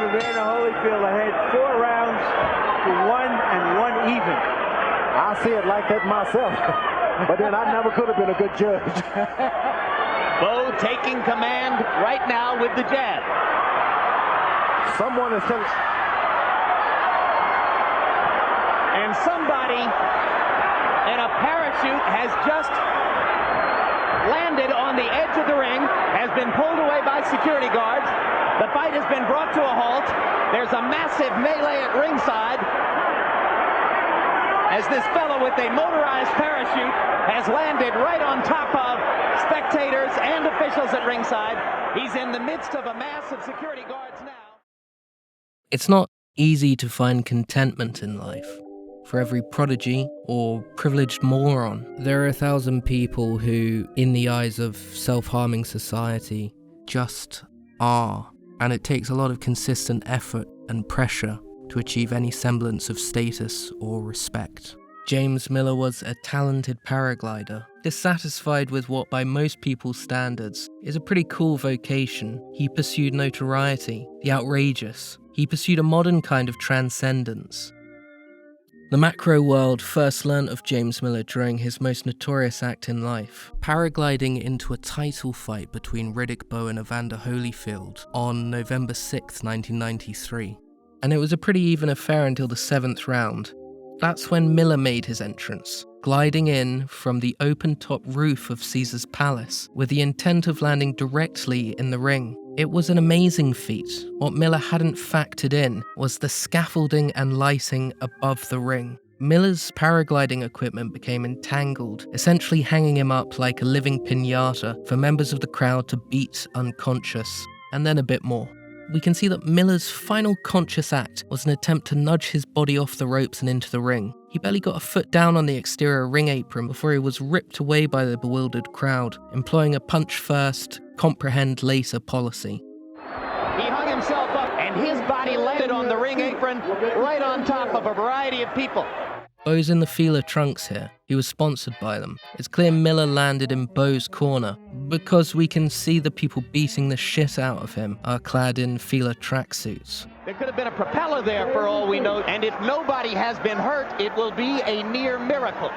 Evander Holyfield ahead 4 rounds to 1 and 1 even. I see it like that myself, but then I never could have been a good judge. Bowe taking command right now with the jab. Someone is telling... And somebody in a parachute has just landed on the edge of the ring, has been pulled away by security guards. The fight has been brought to a halt. There's a massive melee at ringside as this fellow with a motorized parachute has landed right on top of spectators and officials at ringside. He's in the midst of a mass of security guards now. It's not easy to find contentment in life. For every prodigy or privileged moron, there are 1,000 people who, in the eyes of self-harming society, just are. And it takes a lot of consistent effort and pressure to achieve any semblance of status or respect. James Miller was a talented paraglider, dissatisfied with what by most people's standards is a pretty cool vocation. He pursued notoriety, the outrageous. He pursued a modern kind of transcendence. The macro world first learnt of James Miller during his most notorious act in life, paragliding into a title fight between Riddick, Bowe and Evander Holyfield on November 6, 1993. And it was a pretty even affair until the 7th round. That's when Miller made his entrance, gliding in from the open-top roof of Caesar's palace with the intent of landing directly in the ring. It was an amazing feat. What Miller hadn't factored in was the scaffolding and lighting above the ring. Miller's paragliding equipment became entangled, essentially hanging him up like a living piñata for members of the crowd to beat unconscious, and then a bit more. We can see that Miller's final conscious act was an attempt to nudge his body off the ropes and into the ring. He barely got a foot down on the exterior ring apron before he was ripped away by the bewildered crowd, employing a punch first, comprehend later policy. He hung himself up and his body landed on the ring apron right on top of a variety of people. Bowe's in the Fila trunks here. He was sponsored by them. It's clear Miller landed in Bowe's corner because we can see the people beating the shit out of him are clad in Fila tracksuits. There could have been a propeller there for all we know, and if nobody has been hurt, it will be a near miracle.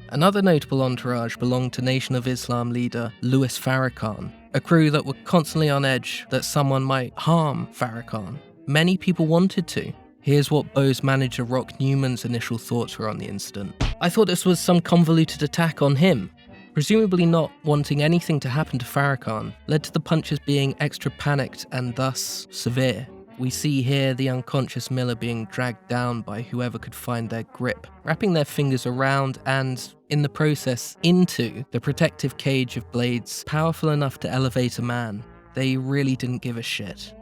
Another notable entourage belonged to Nation of Islam leader Louis Farrakhan, a crew that were constantly on edge that someone might harm Farrakhan. Many people wanted to. Here's what Bowe's manager Rock Newman's initial thoughts were on the incident. I thought this was some convoluted attack on him. Presumably not wanting anything to happen to Farrakhan led to the punches being extra panicked and thus severe. We see here the unconscious Miller being dragged down by whoever could find their grip, wrapping their fingers around and, in the process, into the protective cage of blades powerful enough to elevate a man. They really didn't give a shit.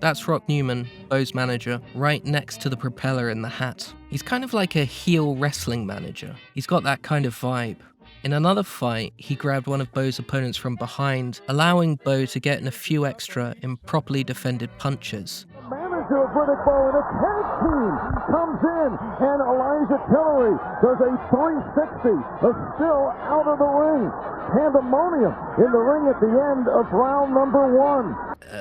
That's Rock Newman, Bowe's manager, right next to the propeller in the hat. He's kind of like a heel wrestling manager. He's got that kind of vibe. In another fight, he grabbed one of Bowe's opponents from behind, allowing Bowe to get in a few extra improperly defended punches. Manager of Riddick, Bowe, and a tag team comes in, and TILLERY does a 360, but still out of the ring. Pandemonium in the ring at the end of round number 1.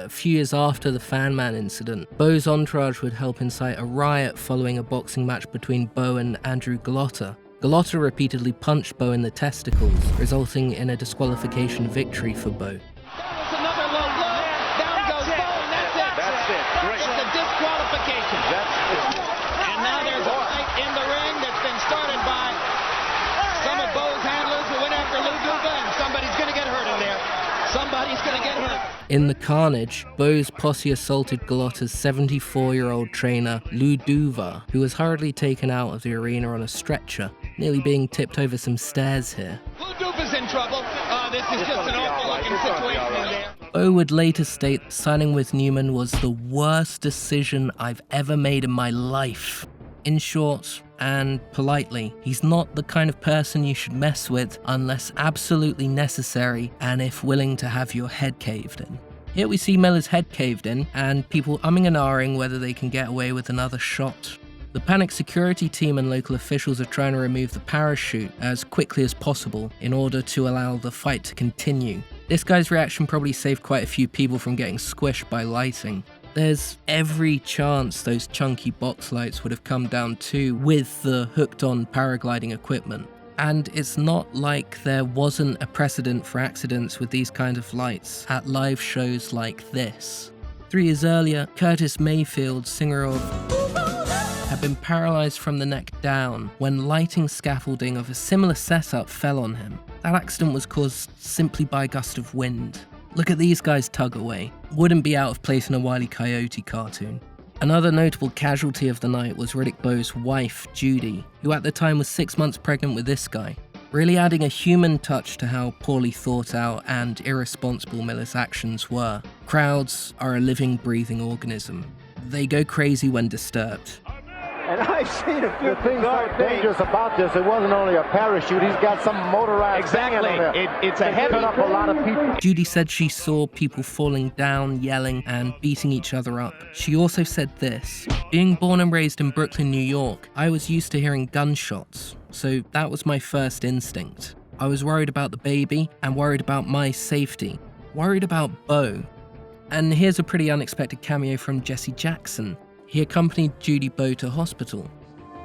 A few years after the Fan Man incident, Bowe's entourage would help incite a riot following a boxing match between Bowe and Andrew GOLOTA. GOLOTA repeatedly punched Bowe in the testicles, resulting in a disqualification victory for Bowe. That was another low blow. Down goes Bowe, and that's it. Great. It's a disqualification. And now there's a fight in the ring that's been started by some of Bowe's handlers who went after Lou Duva, and somebody's going to get hurt in there. Somebody's going to get hurt. In the carnage, Bowe's posse assaulted GOLOTA's 74-year-old trainer, Lou Duva, who was hurriedly taken out of the arena on a stretcher, nearly being tipped over some stairs here. Lou Duva's in trouble. This is just an awful-looking situation in there. Bowe would later state that signing with Newman was the worst decision I've ever made in my life. In short, and politely, he's not the kind of person you should mess with unless absolutely necessary and if willing to have your head caved in. Here we see Miller's head caved in and people umming and ahhing whether they can get away with another shot. The panicked security team and local officials are trying to remove the parachute as quickly as possible in order to allow the fight to continue. This guy's reaction probably saved quite a few people from getting squished by lighting. There's every chance those chunky box lights would have come down too with the hooked-on paragliding equipment. And it's not like there wasn't a precedent for accidents with these kinds of lights at live shows like this. 3 years earlier, Curtis Mayfield, singer of had been paralyzed from the neck down when lighting scaffolding of a similar setup fell on him. That accident was caused simply by a gust of wind. Look at these guys tug away. Wouldn't be out of place in a Wile E. Coyote cartoon. Another notable casualty of the night was Riddick Bowe's wife, Judy, who at the time was 6 months pregnant with this guy, really adding a human touch to how poorly thought out and irresponsible Miller's actions were. Crowds are a living, breathing organism. They go crazy when disturbed. And I've seen a few The thing so dangerous about this, it wasn't only a parachute, he's got some motorized thing in there. It's a heavy... Cut up a lot of people. Judy said she saw people falling down, yelling, and beating each other up. She also said this: "Being born and raised in Brooklyn, New York, I was used to hearing gunshots, so that was my first instinct. I was worried about the baby and worried about my safety, worried about Bowe." And here's a pretty unexpected cameo from Jesse Jackson. He accompanied Judy Bowe to hospital.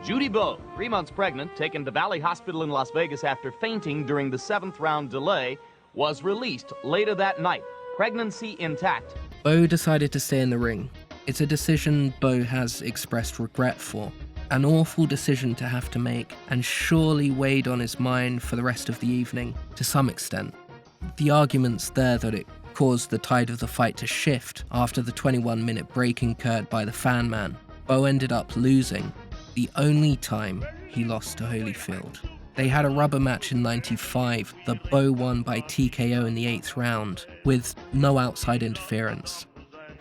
Judy Bowe, 3 months pregnant, taken to Valley Hospital in Las Vegas after fainting during the 7th round delay, was released later that night, pregnancy intact. Bowe decided to stay in the ring. It's a decision Bowe has expressed regret for. An awful decision to have to make, and surely weighed on his mind for the rest of the evening, to some extent. The argument's there that it caused the tide of the fight to shift after the 21-minute break incurred by the fan man. Bowe ended up losing, the only time he lost to Holyfield. They had a rubber match in '95 that Bowe won by TKO in the 8th round, with no outside interference.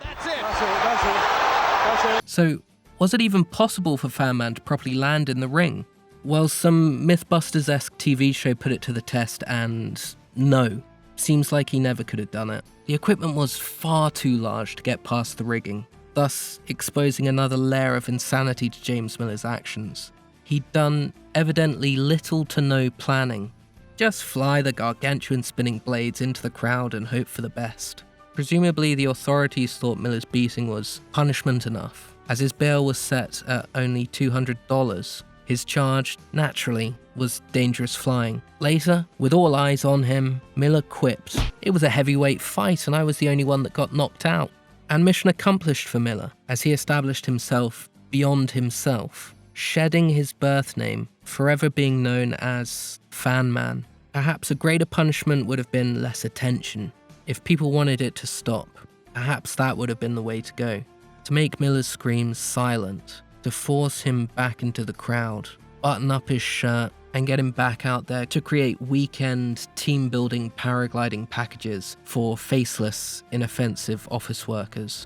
That's it. So, was it even possible for Fan Man to properly land in the ring? Well, some Mythbusters-esque TV show put it to the test, and no. Seems like he never could have done it. The equipment was far too large to get past the rigging, thus exposing another layer of insanity to James Miller's actions. He'd done evidently little to no planning. Just fly the gargantuan spinning blades into the crowd and hope for the best. Presumably the authorities thought Miller's beating was punishment enough, as his bail was set at only $200. His charge, naturally, was dangerous flying. Later, with all eyes on him, Miller quipped, "It was a heavyweight fight and I was the only one that got knocked out." And mission accomplished for Miller, as he established himself beyond himself, shedding his birth name, forever being known as Fan Man. Perhaps a greater punishment would have been less attention. If people wanted it to stop, perhaps that would have been the way to go. To make Miller's screams silent, to force him back into the crowd, button up his shirt, and get him back out there to create weekend team-building paragliding packages for faceless, inoffensive office workers.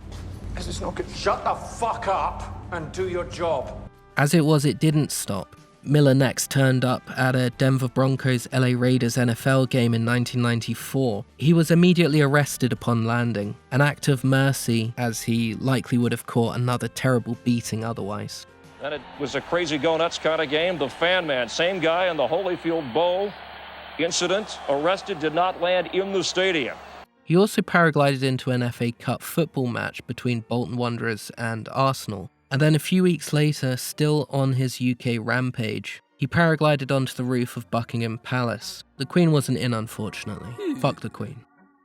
This is not good. Shut the fuck up and do your job. As it was, it didn't stop. Miller next turned up at a Denver Broncos LA Raiders NFL game in 1994. He was immediately arrested upon landing, an act of mercy as he likely would have caught another terrible beating otherwise. And it was a crazy go-nuts kind of game. The fan man, same guy in the Holyfield Bowe incident, arrested, did not land in the stadium. He also paraglided into an FA Cup football match between Bolton Wanderers and Arsenal. And then a few weeks later, still on his UK rampage, he paraglided onto the roof of Buckingham Palace. The Queen wasn't in, unfortunately. Fuck the Queen.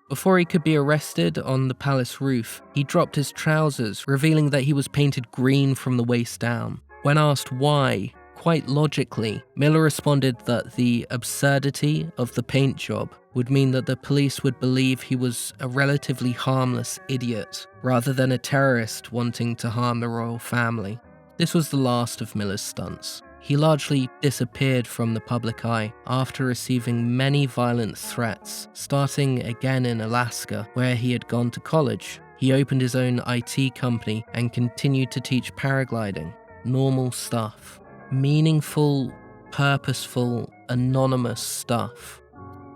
Before he could be arrested on the palace roof, he dropped his trousers, revealing that he was painted green from the waist down. When asked why, quite logically, Miller responded that the absurdity of the paint job would mean that the police would believe he was a relatively harmless idiot, rather than a terrorist wanting to harm the royal family. This was the last of Miller's stunts. He largely disappeared from the public eye after receiving many violent threats, starting again in Alaska, where he had gone to college. He opened his own IT company and continued to teach paragliding. Normal stuff. Meaningful, purposeful, anonymous stuff.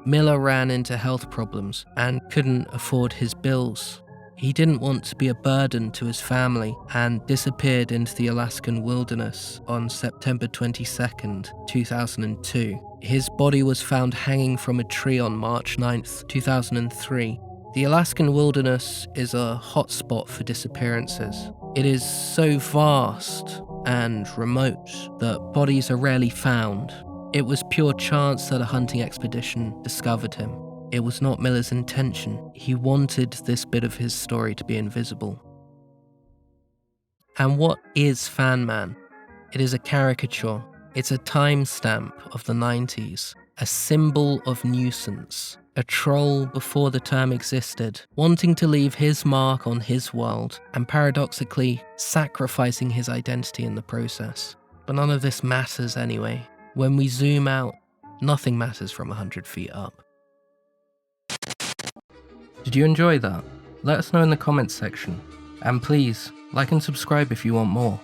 Miller ran into health problems and couldn't afford his bills. He didn't want to be a burden to his family and disappeared into the Alaskan wilderness on September 22nd, 2002. His body was found hanging from a tree on March 9th, 2003. The Alaskan wilderness is a hotspot for disappearances. It is so vast and remote that bodies are rarely found. It was pure chance that a hunting expedition discovered him. It was not Miller's intention. He wanted this bit of his story to be invisible. And what is Fan Man? It is a caricature. It's a timestamp of the 90s, a symbol of nuisance, a troll before the term existed, wanting to leave his mark on his world, and paradoxically sacrificing his identity in the process. But none of this matters anyway. When we zoom out, nothing matters from 100 feet up. Did you enjoy that? Let us know in the comments section. And please, like and subscribe if you want more.